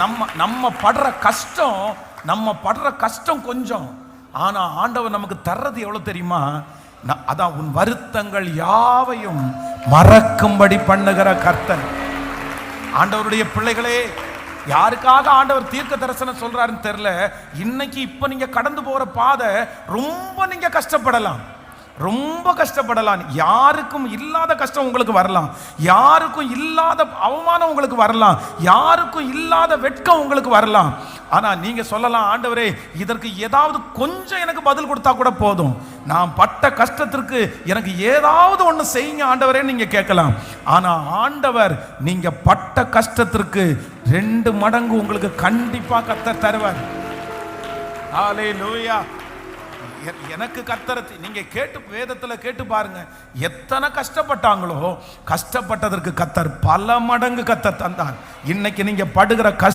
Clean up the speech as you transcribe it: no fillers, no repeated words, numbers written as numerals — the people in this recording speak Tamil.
நம்ம நம்ம படுற கஷ்டம் கொஞ்சம். ஆனா ஆண்டவர் நமக்கு தர்றது எவ்வளவு தெரியுமா? அதான் உன் வருத்தங்கள் யாவையும் மறக்கும்படி பண்ணுகிற கர்த்தர். ஆண்டவருடைய பிள்ளைகளே, யாருக்காக ஆண்டவர் தீர்க்க தரிசனம் சொல்றாருன்னு தெரியல. இன்னைக்கு இப்ப நீங்க கடந்து போற பாதை ரொம்ப நீங்க கஷ்டப்படலாம், ரொம்ப கஷ்டப்படலாம். யாருக்கும் இல்லாத கஷ்டம் உங்களுக்கு வரலாம், யாருக்கும் இல்லாத அவமானம் உங்களுக்கு வரலாம், யாருக்கும் இல்லாத வெட்கம் உங்களுக்கு வரலாம். ஆனா நீங்க சொல்லலாம், ஆண்டவரே இதற்கு ஏதாவது கொஞ்சம் எனக்கு பதில் கொடுத்தா கூட போதும், நான் பட்ட கஷ்டத்திற்கு எனக்கு ஏதாவது ஒன்று செய்யுங்க ஆண்டவரே நீங்க கேட்கலாம். ஆனா ஆண்டவர் நீங்க பட்ட கஷ்டத்திற்கு 2 மடங்கு உங்களுக்கு கண்டிப்பா கர்த்தர் தருவார். ஹல்லேலூயா. எனக்கு கர்த்தரை நீங்க கேட்டு வேதத்துல கேட்டு பாருங்க, எத்தனை கஷ்டப்பட்டாங்களோ கஷ்டப்பட்டதற்கு கர்த்தர் பல மடங்கு கர்த்தர் தந்தார். இன்னைக்கு நீங்க படுகிற